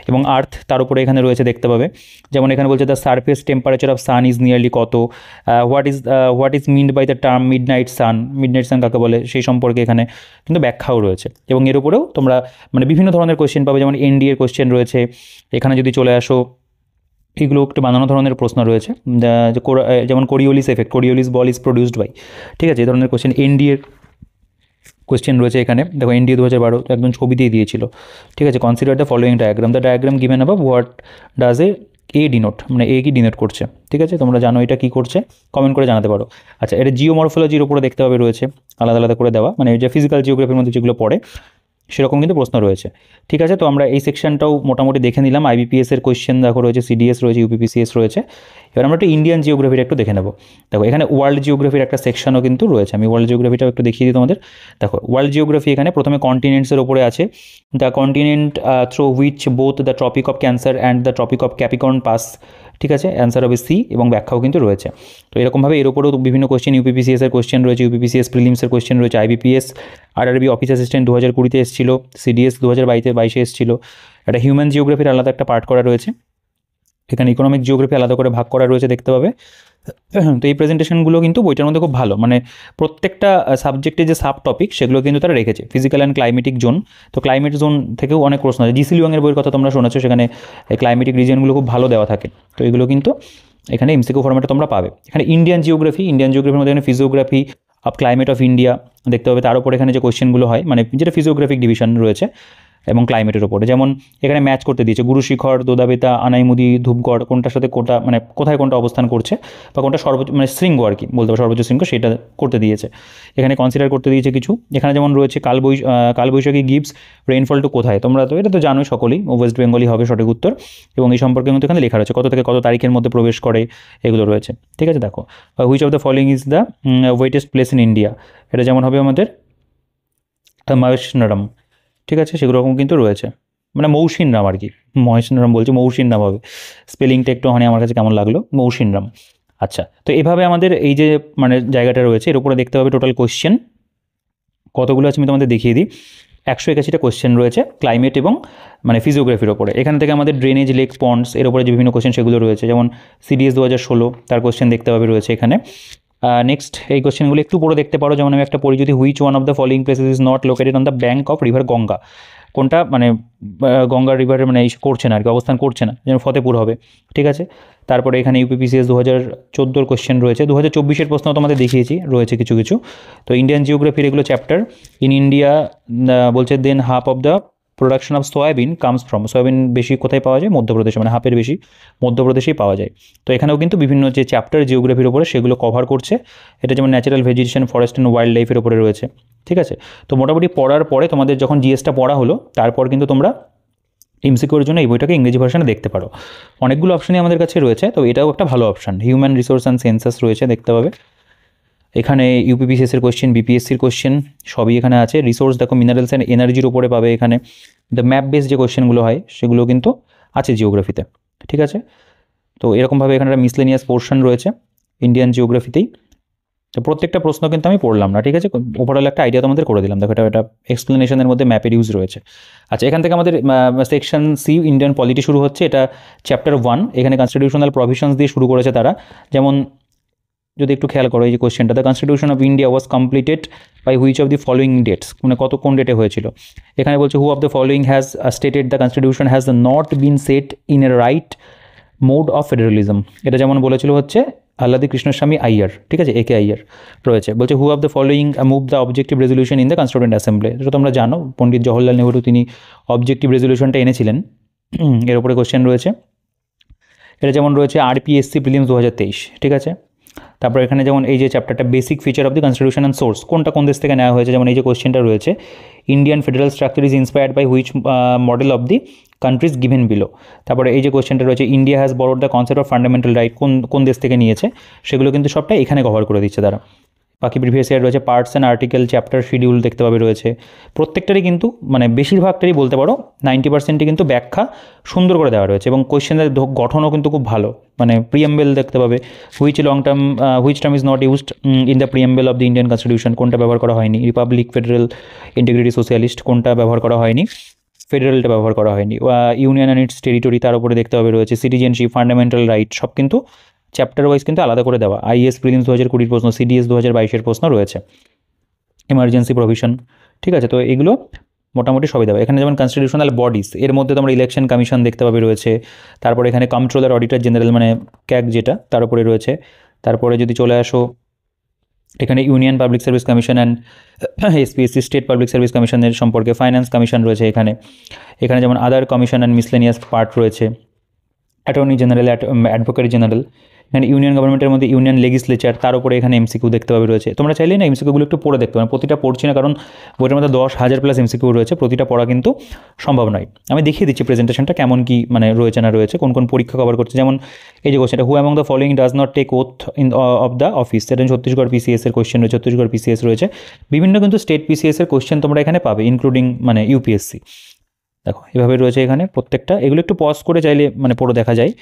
এবং আর্থ, তার উপরে এখানে রয়েছে দেখতে পাবে। যেমন এখানে বলছে the surface temperature of sun is nearly কত, what is meant by the term midnight sun কাকে বলে, সেই সম্পর্কে এখানে কিন্তু ব্যাখ্যাও রয়েছে। এবং এর উপরেও তোমরা বিভিন্ন ধরনের কোয়েশ্চেন পাবে, যেমন NDA এর কোয়েশ্চেন রয়েছে। এখানে যদি চলে আসো, এগুলো একটু বানানো ধরনের প্রশ্ন রয়েছে, যেমন কোরিওলিস এফেক্ট, কোরিওলিস বল ইজ প্রডিউসড বাই, ঠিক আছে, এই ধরনের কোয়েশ্চেন। NDA এর কোয়েশ্চেন রয়েছে এখানে। দেখো, NDA 2012 একদম ছবি দিয়ে দিয়েছিল, ঠিক আছে। Consider the following diagram, the diagram given above what does A denote, A কি ডিনোট করছে, ঠিক আছে। তোমরা জানো এটা কী করছে, কমেন্ট করে জানাতে পারো। আচ্ছা, এটা জিওমরফোলজির উপরে দেখতে পাবে রয়েছে, আলাদা আলাদা করে দেওয়া, যে ফিজিক্যাল জিওগ্রাফির মধ্যে যেগুলো পড়ে সেরকম কিন্তু প্রশ্ন রয়েছে, ঠিক আছে। তো আমরা এই সেকশনটাও মোটামুটি দেখে নিলাম। IBPS এর কোয়েশ্চেন দেখো রয়েছে, CDS রয়েছে, UPPCS রয়েছে, এবার আমরা একটু ইন্ডিয়ান জিওগ্রাফিটা একটু দেখে নেব। দেখো এখানে ওয়ার্ল্ড জিওগ্রাফির একটা সেকশনও কিন্তু রয়েছে, আমি ওয়ার্ল্ড জিওগ্রাফিটাও একটু দেখিয়ে দিই তোমাদের। দেখো ওয়ার্ল্ড জিওগ্রাফি এখানে প্রথমে কন্টিনেন্টসের ওপরে আছে, the continent through which both the Tropic of Cancer and the Tropic of Capricorn pass, ঠিক আছে, অ্যান্সার হবে সি, এবং ব্যাখ্যাও কিন্তু রয়েছে। তো এরকমভাবে এর উপরেও বিভিন্ন কোশ্চেন, ইউপিপিসিএস এর কোশ্চেন রয়েছে, ইউপিপিসিএস প্রিলিমসের কোশ্চেন রয়েছে, আইবিপিএস আরআরবি অফিস অ্যাসিস্ট্যান্ট 2020-তে এসেছিল, সিডিএস 2022-এ এসেছিল। একটা হিউম্যান জিওগ্রাফির আলাদা একটা পার্ট করা রয়েছে, এখানে ইকোনমিক জিওগ্রাফি আলাদা করে ভাগ করা রয়েছে, দেখতে পাবে। তো এই প্রেজেন্টেশনগুলো কিন্তু বইটার মধ্যে খুব ভালো, মানে প্রত্যেকটা সাবজেক্টে যে সাব টপিক সেগুলো কিন্তু তারা রেখেছে। ফিজিক্যাল অ্যান্ড ক্লাইমেটিক জোন, তো ক্লাইমেট জোন থেকেও অনেক প্রশ্ন আছে। জিসি লিওংয়ের বইয়ের কথা তোমরা শুনেছো, সেখানে ক্লাইমেটিক রিজিয়নগুলো খুব ভালো দেওয়া থাকে। তো এগুলো কিন্তু এখানে এমসিকিউ ফরম্যাটে তোমরা পাবে। এখানে ইন্ডিয়ান জিওগ্রাফির মধ্যে এখানে physiography of climate of India দেখতে পাবে। তার উপর এখানে যে কোয়েশ্চেনগুলো হয়, মানে যেটা ফিজিওগ্রাফিক ডিভিশন রয়েছে এবং ক্লাইমেটের ওপরে, যেমন এখানে ম্যাচ করতে দিয়েছে গুরু শিখর, দোদাবেতা, আনাইমুদি, ধূপগড় কোনটার সাথে কোনটা, মানে কোথায় কোনটা অবস্থান করছে, বা কোনটা সর্বোচ্চ মানে শৃঙ্গ আর কি বলতে পারো, সর্বোচ্চ শৃঙ্গ, সেটা করতে দিয়েছে। এখানে কনসিডার করতে দিয়েছে কিছু। এখানে যেমন রয়েছে কালবৈশাখী গিভস রেইনফল টু কোথায়, তোমরা তো এটা তো জানোই সকলেই, ওয়েস্ট বেঙ্গলই হবে সঠিক উত্তর। এবং এই সম্পর্কে কিন্তু এখানে লেখা রয়েছে কত থেকে কত তারিখের মধ্যে প্রবেশ করে, এগুলো রয়েছে, ঠিক আছে। দেখো which of the following is the wettest place in India, এটা যেমন হবে আমাদের মহেশনারাম, ঠিক আছে, সেগুলো রকম কিন্তু রয়েছে, মানে মৌসিনরাম আর কি, মহেশনারাম বলছি, মৌসিনরাম হবে। স্পেলিংটা একটু আমার কাছে কেমন লাগলো, মৌসিনরাম। আচ্ছা, তো এভাবে আমাদের এই যে মানে জায়গাটা রয়েছে, এর উপরে দেখতে হবে টোটাল কোশ্চেন কতগুলো আছে আমি তোমাদের দেখিয়ে দিই। 181টা কোশ্চেন রয়েছে ক্লাইমেট এবং মানে ফিজিওগ্রাফির ওপরে। এখান থেকে আমাদের ড্রেনেজ, লেক, পন্ডস এর উপরে যে বিভিন্ন কোশ্চেন সেগুলো রয়েছে, যেমন সিডিএস 2016 তার কোশ্চেন দেখতে পাবে রয়েছে এখানে। নেক্সট এই কোশ্চেনগুলো একটু পড়ে দেখতে পারো, যেমন আমি একটা পড়ি, যদি which one of the following places is not located on the bank of river Ganga, কোনটা মানে গঙ্গা রিভারে মানে করছে না আর কি, অবস্থান করছে না, যেমন ফতেপুর হবে, ঠিক আছে। তারপরে এখানে ইউপিপিসিএস 2014 কোশ্চেন রয়েছে, 2024-এর প্রশ্ন তোমাদের দেখিয়েছি রয়েছে কিছু কিছু। তো ইন্ডিয়ান জিওগ্রাফির এগুলো চ্যাপ্টার। ইন ইন্ডিয়া বলছে then half of the production of soybean comes from, soybean বেশি কোথায় পাওয়া যায়, মধ্যপ্রদেশে, মানে হাফের বেশি মধ্যপ্রদেশেই পাওয়া যায়। তো এখানেও কিন্তু বিভিন্ন যে চ্যাপ্টার জিওগ্রাফির উপরে সেগুলো কভার করছে। এটা যেমন natural vegetation, forest and wild লাইফের উপরে রয়েছে, ঠিক আছে। তো মোটামুটি পড়ার পরে তোমাদের যখন জিএসটা পড়া হলো, তারপর কিন্তু তোমরা এমসিকিউর জন্য এই বইটাকে ইংরেজি ভার্সনে দেখতে পারো। অনেকগুলো অপশনই আমাদের কাছে রয়েছে, তো এটাও একটা ভালো option. Human resource and census রয়েছে, দেখতে পাবে। এখানে ইউপিপিসিএসের কোশ্চেন, বিপিএসসির কোশ্চেন সবই এখানে আছে। রিসোর্স দেখো মিনারেলস অ্যান্ড এনার্জির উপরে পাবে এখানে। দ্য ম্যাপ বেস যে কোশ্চেনগুলো হয় সেগুলো কিন্তু আছে জিওগ্রাফিতে, ঠিক আছে। তো এরকমভাবে এখানে একটা মিসলেনিয়াস পোর্শন রয়েছে ইন্ডিয়ান জিওগ্রাফিতেই। তো প্রত্যেকটা প্রশ্ন কিন্তু আমি পড়লাম না, ঠিক আছে, ওভারঅল একটা আইডিয়া তোমাদের করে দিলাম। দেখো এটা এক্সপ্লেনেশনের মধ্যে ম্যাপের ইউজ রয়েছে। আচ্ছা, এখান থেকে আমাদের সেকশন সি ইন্ডিয়ান পলিটি শুরু হচ্ছে। এটা চ্যাপ্টার 1, এখানে কনস্টিটিউশনাল প্রভিশনস দিয়ে শুরু করেছে তারা। যেমন যদি একটু খেয়াল করো এই যে কোশ্চেনটা, the constitution of India was completed by which of the following dates, মানে কোন ডেটে হয়েছিল। এখানে বলছে who of the following has stated the constitution has not been set in a right mode of federalism, এটা যেমন বলেছিল হচ্ছে আহ্লাদি কৃষ্ণস্বামী আইয়ার, ঠিক আছে, একে আইয়ার রয়েছে। বলছে who of the following move the objective resolution in the constituent assembly, যেটা তোমরা জানো পণ্ডিত জওহরলাল নেহরু তিনি অবজেক্টিভ রেজলিউশনটা এনেছিলেন। এর উপরে কোশ্চেন রয়েছে। এটা যেমন রয়েছে আরপিএসসি প্রিলিমস 2023, ঠিক আছে। তারপর এখানে যেমন এই যে চ্যাপ্টারটা basic feature of the constitution and source, কোনটা কোন দেশ থেকে নেওয়া হয়েছে, যেমন এই যে কোশ্চেনটা রয়েছে Indian federal structure is inspired by which model of the countries given below. তারপরে এই যে কোশ্চেনটা রয়েছে India has borrowed the concept of fundamental right, কোন দেশ থেকে নিয়েছে, সেগুলো কিন্তু সবটা এখানে কভার করে দিচ্ছে তারা। বাকি প্রিভিয়াস ইয়ার রয়েছে parts and article, chapter schedule দেখতে পাবে রয়েছে। প্রত্যেকটারই কিন্তু মানে বেশিরভাগটারই বলতে পারো 90%ই কিন্তু ব্যাখ্যা সুন্দর করে দেওয়া রয়েছে, এবং কোয়েশ্চেনের গঠনও কিন্তু খুব ভালো। মানে প্রিএমবেল দেখতে পাবে, which term is not used in the preamble of the Indian constitution, কোনটা ব্যবহার করা হয়নি। রিপাবলিক, ফেডারেল, ইন্টিগ্রিটি, সোশ্যালিস্ট, কোনটা ব্যবহার করা হয়নি, ফেডারেলটা ব্যবহার করা হয়নি। ইউনিয়ন অ্যান্ড ইটস টেরিটরি তার উপরে দেখতে পাবে রয়েছে। সিটিজেনশিপ, ফান্ডামেন্টাল রাইট, সব কিন্তু চ্যাপ্টার ওয়াইজ কিন্তু আলাদা করে দেওয়া। আইএস প্রিলিমস 2020 প্রশ্ন, সিডিএস 2022 প্রশ্ন রয়েছে। এমার্জেন্সি প্রভিশন, ঠিক আছে। তো এগুলো মোটামুটি সবই দেওয়া। এখানে যেমন কনস্টিটিউশনাল বডিজ, এর মধ্যে তোমরা ইলেকশন কমিশন দেখতে পাবে রয়েছে। তারপরে এখানে কন্ট্রোলার, অডিটর জেনারেল মানে ক্যাগ যেটা, তার উপরে রয়েছে। তারপরে যদি চলে আসো এখানে union public service commission and SPSC state public service কমিশনের সম্পর্কে, ফাইন্যান্স কমিশন রয়েছে এখানে। এখানে যেমন আদার কমিশন অ্যান্ড মিসলেনিয়াস পার্ট রয়েছে, অ্যাটর্নি জেনারেল, অ্যাডভোকেট জেনারেল, এখানে ইউনিয়ন গভর্নমেন্টের মধ্যে ইউনিয়ন লেজিসলেচার, তার উপরে এখানে এমসিকিউ দেখতে পাবে রয়েছে। তোমরা চাইলে না এমসিকিউগুলো একটু পড়ে দেখতে পারো, প্রতিটা পড়ছি না কারণ বইটার মধ্যে 10,000 প্লাস এমসিকিউ রয়েছে, প্রতিটা পড়া কিন্তু সম্ভব নয়। আমি দেখিয়ে দিচ্ছি প্রেজেন্টেশনটা কেমন কি মানে রয়েছে না রয়েছে, কোন কোন পরীক্ষা কভার করছে। যেমন এই যে কোশ্চেনটা, who among the following does not take oath in of the office, সেটা ছত্তিশগড় পিসিএস এর কোশ্চেন রয়েছে, ছত্তিশগড় পিসিএস রয়েছে, বিভিন্ন কিন্তু স্টেট পিসিএস এর কোশ্চেন তোমরা এখানে পাবে, ইনক্লুডিং মানে ইউপিএসসি। দেখো এভাবে রয়েছে এখানে প্রত্যেকটা, এগুলো একটু পজ করে চাইলে মানে পড়ে দেখা যায়।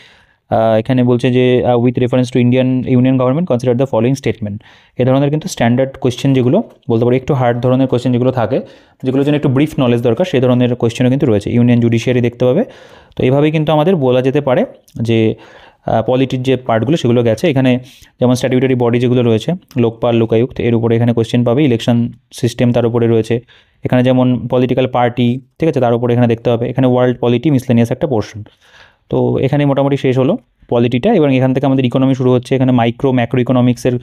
এখানে বলছে যে with reference to Indian union government consider the following statement. এ ধরনের কিন্তু স্ট্যান্ডার্ড কোয়েশ্চেন যেগুলো বলতে পারি একটু হার্ড ধরনের কোয়েশ্চেন যেগুলো থাকে, যেগুলোর জন্য একটু ব্রিফ নলেজ দরকার, সেই ধরনের কোয়েশ্চেনও কিন্তু রয়েছে। ইউনিয়ন জুডিশিয়ারি দেখতে পাবে। তো এইভাবেই কিন্তু আমাদের বলা যেতে পারে যে পলিটির যে পার্টগুলো সেগুলো গেছে। এখানে যেমন স্ট্যাটিউটারি বডি যেগুলো রয়েছে, লোকপাল, লোকায়ুক্ত, এর উপরে এখানে কোয়েশ্চেন পাবে। ইলেকশন সিস্টেম তার উপরে রয়েছে। এখানে যেমন পলিটিক্যাল পার্টি, ঠিক আছে, তার উপরে এখানে দেখতে হবে। এখানে ওয়ার্ল্ড পলিটি মিসলেনিয়াস একটা পোর্শন। তো এখানে মোটামুটি শেষ হলো পলিটিটা, এবং এখান থেকে আমাদের ইকোনমি শুরু হচ্ছে। এখানে ম্যাক্রো ইকোনমিক্সের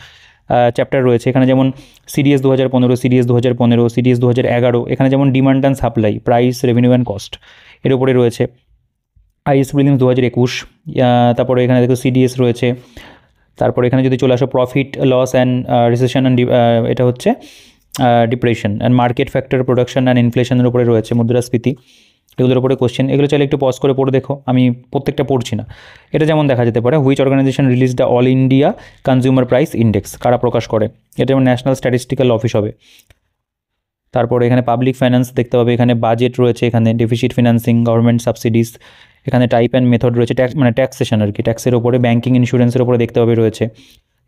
চ্যাপ্টার রয়েছে। এখানে যেমন সিডিএস 2015, সিডিএস 2015, সিডিএস 2011, এখানে যেমন demand and supply, price, revenue and cost এর উপরে রয়েছে। আইএস প্রিলিমস 2021, তারপরে এখানে দেখো সিডিএস রয়েছে। তারপরে এখানে যদি চলে আসো profit, loss and recession and এটা হচ্ছে depression and market factor, production and ইনফ্লেশনের উপরে রয়েছে, মুদ্রাস্ফীতি, এগুলোর উপরে কোশ্চেন। এগুলো চাইলে একটু পজ করে পড়ে দেখো, আমি প্রত্যেকটা পড়ছি না। এটা যেমন দেখা যেতে পারে, which organization release the all India consumer price index, কারা প্রকাশ করে? এটা যেমন ন্যাশনাল স্ট্যাটিস্টিক্যাল অফিস হবে। তারপরে এখানে পাবলিক ফাইন্যান্স দেখতে পাবে, এখানে বাজেট রয়েছে, এখানে ডেফিসিট ফিনান্সিং, গভর্নমেন্ট সাবসিডিজ, এখানে টাইপ অ্যান্ড মেথড রয়েছে, ট্যাক্সেশন আর কি, ট্যাক্সের উপরে, ব্যাঙ্কিং, ইন্স্যুরেন্সের উপরে দেখতে পাবে রয়েছে।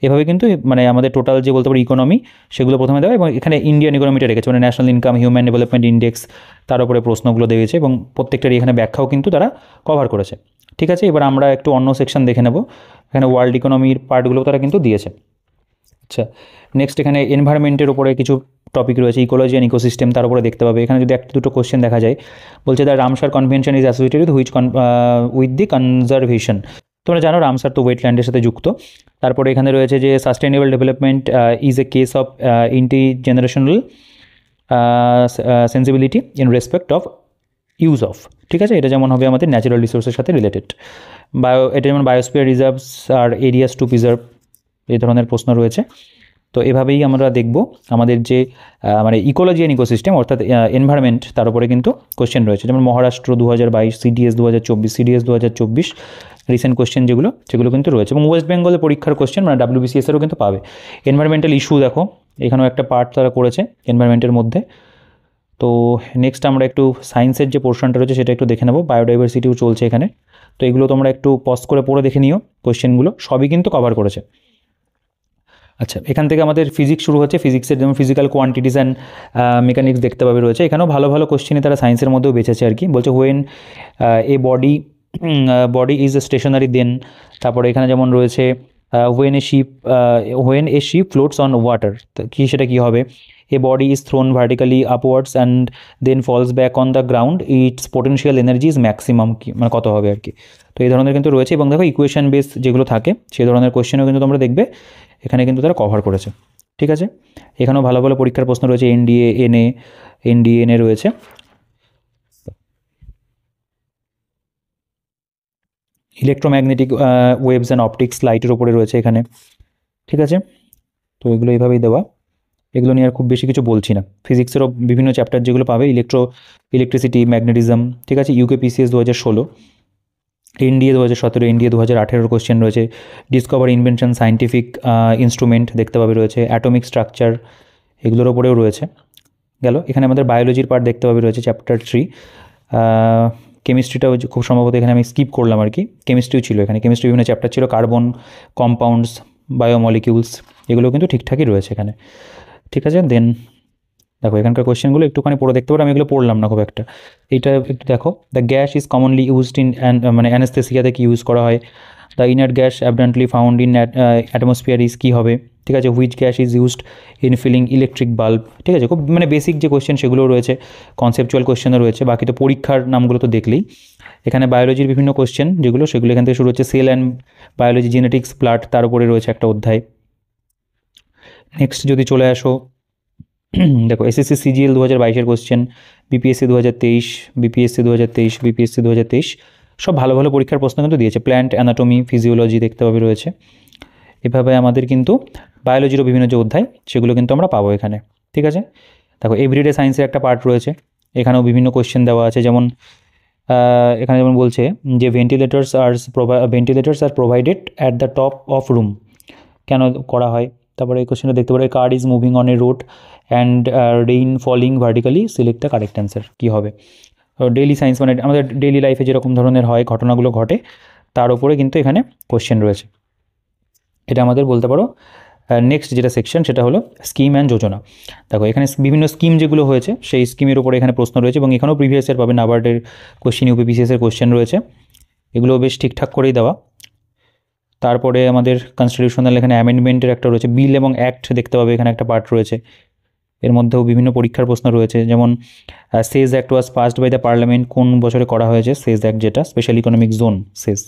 এভাবে কিন্তু মানে আমাদের টোটাল যে বলতে পারি ইকোনমি, সেগুলো প্রথমে দেওয়া, এবং এখানে ইন্ডিয়ান ইকোনমিটা রেখেছে, মানে national income, human development index, তার উপরে প্রশ্নগুলো দিয়েছে, এবং প্রত্যেকটারই এখানে ব্যাখ্যাও কিন্তু তারা কভার করেছে। ঠিক আছে, এবার আমরা একটু অন্য সেকশন দেখে নেব। এখানে ওয়ার্ল্ড ইকোনমির পার্টগুলো তারা কিন্তু দিয়েছে। আচ্ছা, নেক্সট এখানে এনভায়রনমেন্টের উপরে কিছু টপিক রয়েছে, ইকোলজি অ্যান্ড ইকোসিস্টেম, তার উপরে দেখতে পাবে। এখানে যদি একটা দুটো কোশ্চেন দেখা যায়, বলছে the Ramsar convention is associated with the conservation. তোমরা জানো রামসার তো ওয়েটল্যান্ডের সাথে যুক্ত। তারপরে এখানে রয়েছে যে sustainable development is a case of intergenerational sensibility in respect of use of. ঠিক আছে, এটা যেমন হবে আমাদের ন্যাচারাল রিসোর্সের সাথে রিলেটেড। এটা যেমন biosphere reserves are areas to preserve, এই ধরনের প্রশ্ন রয়েছে। তো এভাবেই আমরা দেখব আমাদের যে মানে ইকোলজি অ্যান্ড ইকোসিস্টেম অর্থাৎ এনভায়রনমেন্ট, তার উপরে কিন্তু কোশ্চেন রয়েছে। যেমন Maharashtra 2022, CDS 2024, CDS 2024 recent question যেগুলো কিন্তু রয়েছে। এবং ওয়েস্ট বেঙ্গলের পরীক্ষার কোশ্চেন মানে WBCS-এরও কিন্তু পাবে। এনভায়রনমেন্টাল ইস্যু দেখো, এখানেও একটা পার্ট তারা করেছে এনভায়রনমেন্টের মধ্যে। তো নেক্সট আমরা একটু সায়েন্সের যে পোর্শনটা রয়েছে সেটা একটু দেখে নেব। বায়োডাইভার্সিটিও চলছে এখানে। তো এগুলো তোমরা একটু পজ করে পড়ে দেখে নিও, কোশ্চেনগুলো সবই কিন্তু কভার করেছে। আচ্ছা, এখান থেকে আমাদের ফিজিক্স শুরু হচ্ছে। ফিজিক্সের যেমন ফিজিক্যাল কোয়ান্টিটিস অ্যান্ড মেকানিক্স দেখতে পাবে রয়েছে। এখানেও ভালো ভালো কোশ্চেনই তারা সায়েন্সের মধ্যেও বেঁচেছে আর কি। বলছে when a body is stationary then, তারপরে এখানে যেমন রয়েছে when a ship floats on water, কি সেটা কী হবে? A body is thrown vertically upwards and then falls back on the ground, its potential energy is maximum, কি মানে কত হবে আর কি। তো এই ধরনের কিন্তু রয়েছে। এবং দেখো ইকুয়েশন বেস যেগুলো থাকে সেই ধরনের কোশ্চেনও কিন্তু তোমরা দেখবে এখানে কিন্তু তারা কভার করেছে। ঠিক আছে, এখানেও ভালো ভালো পরীক্ষার প্রশ্ন রয়েছে। এনডিএনএ রয়েছে। ইলেকট্রোম্যাগনেটিক ওয়েভস অ্যান্ড অপটিক্স, লাইটের ওপরে রয়েছে এখানে। ঠিক আছে, তো এগুলো এইভাবেই দেওয়া। এগুলো নিয়ে আর খুব বেশি কিছু বলছি না। ফিজিক্সেরও বিভিন্ন চ্যাপ্টার যেগুলো পাবে, ইলেকট্রিসিটি, ম্যাগনেটিজম। ঠিক আছে, ইউকেপিসিএস 2016, এনডিএ 2017, এনডিএ 2018 কোশ্চেন রয়েছে। ডিসকভার, ইনভেনশন, সায়েন্টিফিক ইনস্ট্রুমেন্ট দেখতে পাবে রয়েছে। অ্যাটমিক স্ট্রাকচার এগুলোর ওপরেও রয়েছে। গেল, এখানে আমাদের বায়োলজির পার্ট দেখতে পাবে রয়েছে, চ্যাপ্টার 3। কেমিস্ট্রিটাও খুব সম্ভবত এখানে আমি স্কিপ করলাম আর কি। কেমিস্ট্রিও ছিল এখানে, কেমিস্ট্রি বিভিন্ন চ্যাপ্টার ছিল, কার্বন, কম্পাউন্ডস, বায়োমলিকিউলস, এগুলো কিন্তু ঠিকঠাকই রয়েছে এখানে। ঠিক আছে, দেন দেখো এখানকার কোয়েশ্চেনগুলো একটুখানি পড়ে দেখতে পারো, আমি এগুলো পড়লাম না খুব একটা। এইটা একটু দেখো, the gas is commonly used in মানে অ্যানেস্থেসিয়াতে কি ইউজ করা হয়? The inert gas abundantly found in atmosphere is কী হবে? ঠিক আছে, which gas is used in filling electric bulb? ঠিক আছে, খুব মানে বেসিক যে কোয়েশ্চেন সেগুলোও রয়েছে, কনসেপচুয়াল কোয়েশ্চেনও রয়েছে। বাকি তো পরীক্ষার নামগুলো তো দেখলেই। এখানে বায়োলজির বিভিন্ন কোয়েশ্চেন সেগুলো এখান থেকে শুরু হচ্ছে। Cell and biology, genetics, blood, তার উপরে রয়েছে একটা অধ্যায়। নেক্সট যদি চলে আসো, দেখো SSC CGL 2022 question, BPSC 2023, BPSC 2023 সব ভালো ভালো পরীক্ষার প্রশ্ন কিন্তু দিয়েছে। প্ল্যান্ট অ্যানাটমি, ফিজিওলজি দেখতে পাবে রয়েছে। এভাবে আমাদের কিন্তু বায়োলজিরও বিভিন্ন যে অধ্যায় সেগুলো কিন্তু আমরা পাবো এখানে। ঠিক আছে, দেখো এভরিডে সায়েন্সের একটা পার্ট রয়েছে, এখানেও বিভিন্ন কোয়েশ্চেন দেওয়া আছে। যেমন এখানে যেমন বলছে যে ventilators are provided at the top of room, কেন করা হয়। তারপরে এই কোয়েশ্চেনটা দেখতে পারো, car is moving on a road and rain falling vertically, select the correct answer, কী হবে। ডেইলি সায়েন্স মানে আমাদের ডেইলি লাইফে যেরকম ধরনের হয় ঘটনাগুলো ঘটে তার উপরে কিন্তু এখানে কোয়েশ্চেন রয়েছে। এটা আমাদের বলতে পারো নেক্সট যেটা সেকশন সেটা হলো স্কিম অ্যান্ড যোজনা। দেখো এখানে বিভিন্ন স্কিম যেগুলো হয়েছে সেই স্কিমের উপরে এখানে প্রশ্ন রয়েছে, এবং এখানেও প্রিভিয়াস ইয়ার পাবে, নাবার্ডের কোয়েশ্চেন, ইউপিপিসিএসের কোয়েশ্চেন রয়েছে, এগুলো বেশ ঠিকঠাক করেই দেওয়া। তারপরে আমাদের কনস্টিটিউশনাল এখানে অ্যামেন্ডমেন্টের একটা রয়েছে, বিল এবং অ্যাক্ট দেখতে পাবে, এখানে একটা পার্ট রয়েছে। এর মধ্যেও বিভিন্ন পরীক্ষার প্রশ্ন রয়েছে, যেমন SEZ act was passed by the parliament, কোন বছরে করা হয়েছে সেজ অ্যাক্ট, যেটা স্পেশাল ইকোনমিক জোন সেজ।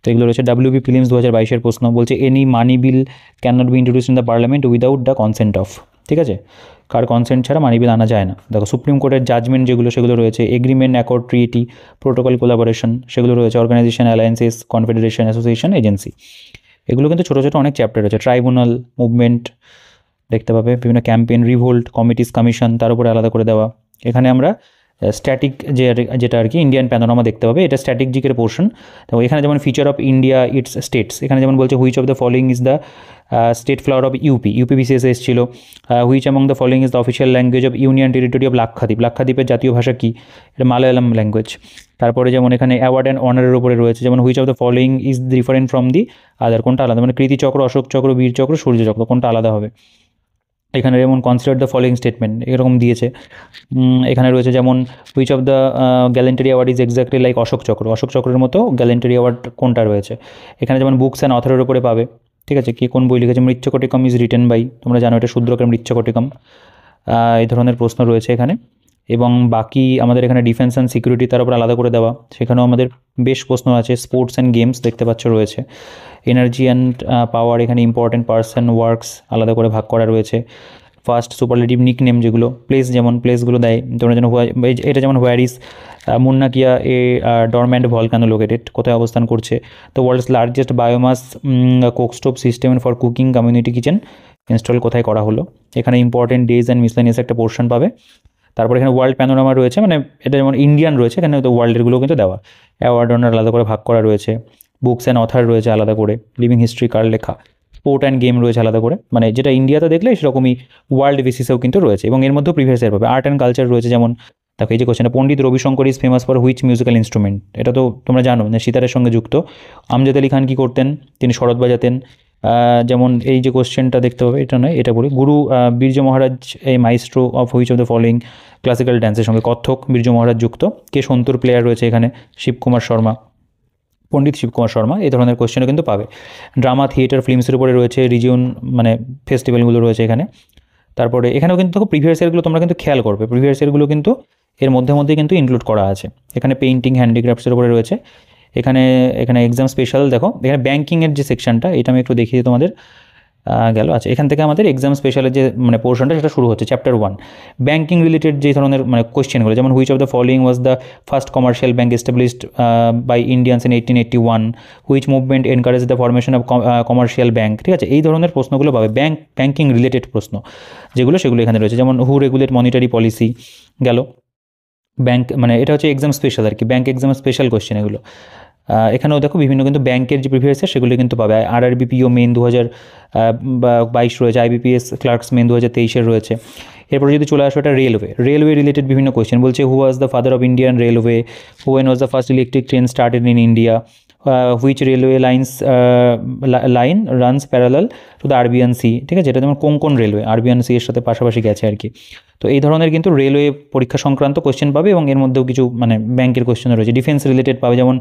তো এগুলো রয়েছে। ডাব্লিউবি প্রিলিমস 2022-এর প্রশ্ন বলছে any money bill can not be introduced in the parliament without the consent of, ঠিক আছে, কার কনসেন্ট ছাড়া মানি বিল আনা যায় না। দেখো সুপ্রিম কোর্টের জাজমেন্ট যেগুলো সেগুলো রয়েছে, agreement, accord, treaty, protocol, collaboration, সেগুলো রয়েছে। Organization, alliances, confederation, association, agency, এগুলো কিন্তু ছোটো ছোটো অনেক চ্যাপ্টার রয়েছে। ট্রাইব্যুনাল, মুভমেন্ট দেখতে পাবে, বিভিন্ন ক্যাম্পেইন, রিভোল্ট, কমিটিস, কমিশন, তার উপরে আলাদা করে দেওয়া। এখানে আমরা স্ট্যাটিক যেটা আর কি ইন্ডিয়ান প্যানোরামা দেখতে পাবে, এটা স্ট্যাটিক জিকের পোর্শন। তো এখানে যেমন feature of India, its states, এখানে যেমন বলছে which of the following is the state flower of UPBCS এসেছিল। Which among the following is the official language of union territory of Lakshadweep, লাক্ষাদ্বীপের জাতীয় ভাষা কী, এটা মালায়ালাম ল্যাঙ্গুয়েজ। তারপরে যেমন এখানে অ্যাওয়ার্ড অ্যান্ড অনারের উপরে রয়েছে, যেমন which of the following is different from the other, কোনটা আলাদা, মানে কৃতিচক্র, অশোক চক্র, বীর চক্র, সূর্য চক্র, কোনটা আলাদা হবে। এখানে যেমন কনসিডার দ্য ফলোইং স্টেটমেন্ট এরকম দিয়েছে। এখানে রয়েছে যেমন which of the gallantry award is exactly like Ashok Chakra, Ashok চক্রের মতো গ্যালেন্টারি অ্যাওয়ার্ড কোনটা রয়েছে। এখানে যেমন বুকস অ্যান্ড অথরের উপরে পাবে, ঠিক আছে, কি কোন বই লিখেছে। মৃচ্ছকটিকম ইজ রিটেন বাই, তোমরা জানো এটা শূদ্রকের মৃচ্ছকটিকম, এই ধরনের প্রশ্ন রয়েছে এখানে। এবং বাকি আমাদের এখানে ডিফেন্স অ্যান্ড সিকিউরিটি তার উপর আলাদা করে দেওয়া, সেখানেও আমাদের বেশ প্রশ্ন আছে। স্পোর্টস অ্যান্ড গেমস দেখতে পাচ্ছ রয়েছে। এনার্জি অ্যান্ড পাওয়ার, এখানে ইম্পর্টেন্ট পার্সন, ওয়ার্কস আলাদা করে ভাগ করা রয়েছে। ফার্স্ট সুপারলেটিভ নিকনেম যেগুলো, প্লেস যেমন প্লেসগুলো দেয়, তোমরা যেন এটা যেমন হোয়ার ইজ মুন্না কিয়া এ ডরম্যান্ট ভলকানো লোকেটেড, কোথায় অবস্থান করছে। তো world's largest biomass cookstove system for cooking community kitchen install কোথায় করা হলো। এখানে ইম্পর্টেন্ট ডেজ অ্যান্ড মিসলেনিয়াস একটা পোর্শন পাবে। তারপর এখানে ওয়ার্ল্ড প্যানোরামা রয়েছে, মানে এটা যেমন ইন্ডিয়ান রয়েছে এখানে, তো ওয়ার্ল্ডেরগুলো কিন্তু দেওয়া। অ্যাওয়ার্ড অনার আলাদা করে ভাগ করা রয়েছে। বুকস অ্যান্ড অথার রয়েছে আলাদা করে। লিভিং হিস্ট্রি, কার লেখা। স্পোর্ট অ্যান্ড গেম রয়েছে আলাদা করে, মানে যেটা ইন্ডিয়াতে দেখলে সেরকমই ওয়ার্ল্ড বেসিসেও কিন্তু রয়েছে, এবং এর মধ্যেও প্রিভিয়াস ইয়ার পাবে। আর্ট অ্যান্ড কালচার রয়েছে, যেমন দেখো এই যে কোশ্চেনটা, Pandit Ravishankar is famous for which musical instrument, এটা তো তোমরা জানো যে সিতারের সঙ্গে যুক্ত। আমজাদ আলী খান কী করতেন, তিনি শরৎ বাজাতেন। যেমন এই যে কোশ্চেনটা দেখতে পাবে, এটা নয় এটা বলি, গুরু বীর্য মহারাজ এই maestro of which of the following classical ড্যান্সের সঙ্গে কত্থক বীর্য মহারাজ যুক্ত। কে সন্তুর প্লেয়ার রয়েছে এখানে, শিবকুমার শর্মা, পণ্ডিত শিবকুমার শর্মা, এই ধরনের কোশ্চেনও কিন্তু পাবে। ড্রামা, থিয়েটার, ফিল্মসের উপরে রয়েছে। রিজিয়ন মানে ফেস্টিভ্যালগুলো রয়েছে এখানে। তারপরে এখানেও কিন্তু প্রিভিয়াস ইয়ারগুলো তোমরা কিন্তু খেয়াল করবে, প্রিভিয়াস ইয়ারগুলো কিন্তু এর মধ্যে কিন্তু ইনক্লুড করা আছে। এখানে পেইন্টিং, হ্যান্ডিক্রাফটসের উপরে রয়েছে। এখানে এক্সাম স্পেশাল, দেখো এখানে ব্যাঙ্কিংয়ের যে সেকশনটা, এটা আমি একটু দেখিয়ে তোমাদের গেল। আচ্ছা, এখান থেকে আমাদের এক্সাম স্পেশালের যে মানে পোর্শনটা সেটা শুরু হচ্ছে। চ্যাপ্টার 1 ব্যাঙ্কিং রিলেটেড যে ধরনের মানে কোয়েশ্চেনগুলো, যেমন which of the following was the first commercial bank established by Indians in 1881, which movement encourage the formation of commercial bank, ঠিক আছে, এই ধরনের প্রশ্নগুলো পাবে। ব্যাঙ্কিং রিলেটেড প্রশ্ন যেগুলো সেগুলো এখানে রয়েছে, যেমন হু রেগুলেট মনিটারি পলিসি গেল। ব্যাঙ্ক মানে এটা হচ্ছে এক্সাম স্পেশাল আর কি, ব্যাঙ্ক এক্সাম স্পেশাল কোয়েশ্চেন এগুলো। এখানেও দেখো বিভিন্ন কিন্তু ব্যাংকের যে প্রিভিয়াস ইয়ার সেগুলো কিন্তু পাবে। আরআরবিপিও মেন 2022 রয়েছে। আইবিপিএস ক্লার্কস মেন 2023-এর রয়েছে। এরপরে যদি চলে আসো এটা রেলওয়ে রিলেটেড বিভিন্ন কোয়েশ্চেন বলছে, who was the father of Indian railway, when was the first electric train started in India, which railway line runs parallel to the Arabian Sea, ঠিক আছে, এটা যেমন কোন রেলওয়ে আরবিয়ান সি এর সাথে পাশাপাশি গেছে আর কি। তো এই ধরনের কিন্তু রেলওয়ে পরীক্ষা সংক্রান্ত কোয়েশ্চেন পাবে, এবং এর মধ্যেও কিছু মানে ব্যাংকের কোয়েশ্চেনও রয়েছে। ডিফেন্স রিলেটেড পাবে, যেমন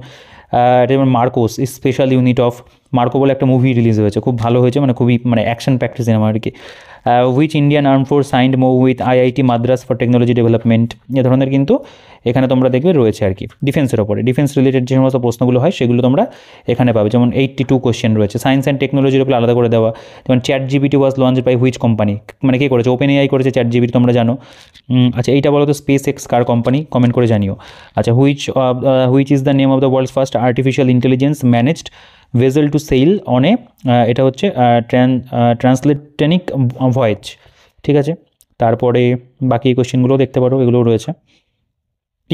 এটা যেমন Marcos special unit of Marco বলে একটা মুভি রিলিজ হয়েছে, খুব ভালো হয়েছে, মানে খুবই মানে অ্যাকশন প্যাক্ট সিনেমা আর কি। Which Indian arm force signed MoU with IIT Madras for technology development, এ ধরনের কিন্তু এখানে তোমরা দেখবে রয়েছে আর কি। ডিফেন্সের ওপরে ডিফেন্স রিলেটেড যে সমস্ত প্রশ্নগুলো হয় সেগুলো তোমরা এখানে পাবে, যেমন 82 কোয়েশ্চেন রয়েছে। সায়েন্স অ্যান্ড টেকনোলজির উপরে আলাদা করে দেওয়া, যেমন ChatGPT was launch by which company, মানে কে করেছে, ওপেন এআই করেছে চ্যাট জিপিটি, তোমরা জানো। আচ্ছা, এইটা বলো তো স্পেস এক্স কার কোম্পানি, কমেন্ট করে জানিও। আচ্ছা, which is the name of the world's first artificial intelligence managed vessel to sail on a, এটা হচ্ছে ট্রান্সলেটেনিক ভয়েজ, ঠিক আছে। তারপরে বাকি কোশ্চেনগুলোও দেখতে পারো, এগুলোও রয়েছে।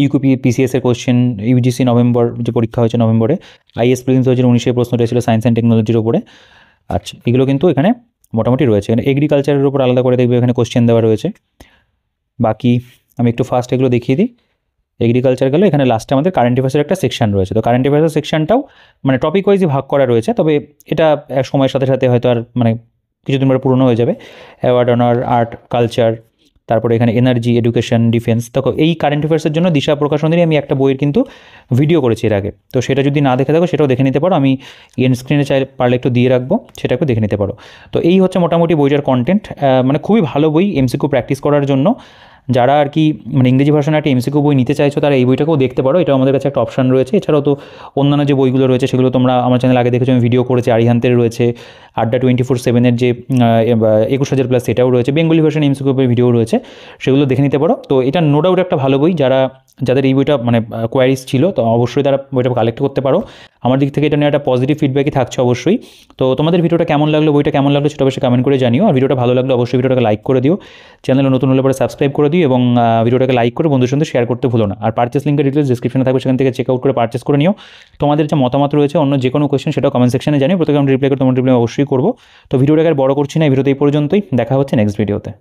ইউকিউ পিসিএস এর কোশ্চেন, ইউজিসি নভেম্বর যে পরীক্ষা হয়েছে নভেম্বরে, আইএস প্রিলিমস হয়েছিল 19 প্রশ্নটা ছিল সায়েন্স অ্যান্ড টেকনোলজির উপরে। আচ্ছা, এগুলো কিন্তু এখানে মোটামুটি রয়েছে। এখানে এগ্রিকালচারের উপর আলাদা করে দেখবে এখানে কোশ্চেন দেওয়া রয়েছে। বাকি আমি একটু ফার্স্ট এগুলো দেখিয়ে দিই। এগ্রিকালচার গেলে এখানে লাস্টে আমাদের কারেন্ট অ্যাফেয়ার্সের একটা সেকশন রয়েছে। তো কারেন্ট অ্যাফেয়ার্সের সেকশনটাও মানে টপিক ওয়াইজই ভাগ করা রয়েছে, তবে এটা এক সময়ের সাথে সাথে হয়তো আর মানে কিছুদিন পরে পুরনো হয়ে যাবে। অ্যাওয়ার্ড, অনার, আর্ট, কালচার, তারপরে এখানে এনার্জি, এডুকেশন, ডিফেন্স। তো এই কারেন্ট অ্যাফেয়ার্সের জন্য দিশা প্রকাশনীরই আমি একটা বইয়ের কিন্তু ভিডিও করেছি এর আগে, তো সেটা যদি না দেখে থাকো সেটাও দেখে নিতে পারো। আমি এন্ড স্ক্রিনে চাই পারলে একটু দিয়ে রাখবো, সেটা একটু দেখে নিতে পারো। তো এই হচ্ছে মোটামুটি বইটার কন্টেন্ট। মানে খুবই ভালো বই এমসিকিউ প্র্যাকটিস করার জন্য। যারা আর কি মানে ইংরেজি ভার্সনে একটা এমসিকিউ বই নিতে চাইছো তারা এই বইটাকেও দেখতে পারো, এটাও আমাদের কাছে একটা অপশন রয়েছে। এছাড়াও তো অন্যান্য যে বইগুলো রয়েছে সেগুলো তোমরা আমার চ্যানেল আগে দেখেছো, আমি ভিডিও করেছি। আরিহান্তের রয়েছে, আড্ডা 24/7-এর যে 21,000+ এটাও রয়েছে, বেঙ্গলি ভার্সন এমসিকিউ ভিডিও রয়েছে, সেগুলো দেখে নিতে পারো। তো এটা নো ডাউট একটা ভালো বই। যাদের এই বইটা মানে কোয়ারিজ ছিল, তো অবশ্যই তারা বইটা কালেক্ট করতে পারো। আমার দিক থেকে এটা নিয়ে একটা পজিটিভ ফিডব্যাকই থাকছে অবশ্যই। তো তোমাদের ভিডিওটা কেমন লাগলো, বইটা কেমন লাগলো সেটা অবশ্যই কমেন্ট করে জানিও। আর ভিডিওটা ভালো লাগলো অবশ্যই ভিডিওটাকে লাইক করে দিও, চ্যানেলে নতুন হলে পরে সাবস্ক্রাইব করে দিও, এবং ভিডিওটাকে লাইক করে বন্ধুদের সঙ্গে শেয়ার করতে ভুলো না। আর পারচেস লিঙ্কের ডিটেলস ডিসক্রিপশনে থাকবে, সেখান থেকে চেক আউট করে পারচেস করে নিও। তোমাদের যে মতামত রয়েছে অন্য যে কোনো কোয়েশ্চেন সেটাও কমেন্ট সেকশনে জানিও, প্রত্যেকে আমি রিপ্লাই করে তোমার রিপ্লাই অবশ্যই করবো। তো ভিডিওটাকে আর বড় করছি না, এই ভিডিওতে এই পর্যন্তই। দেখা হচ্ছে নেক্সট ভিডিওতে।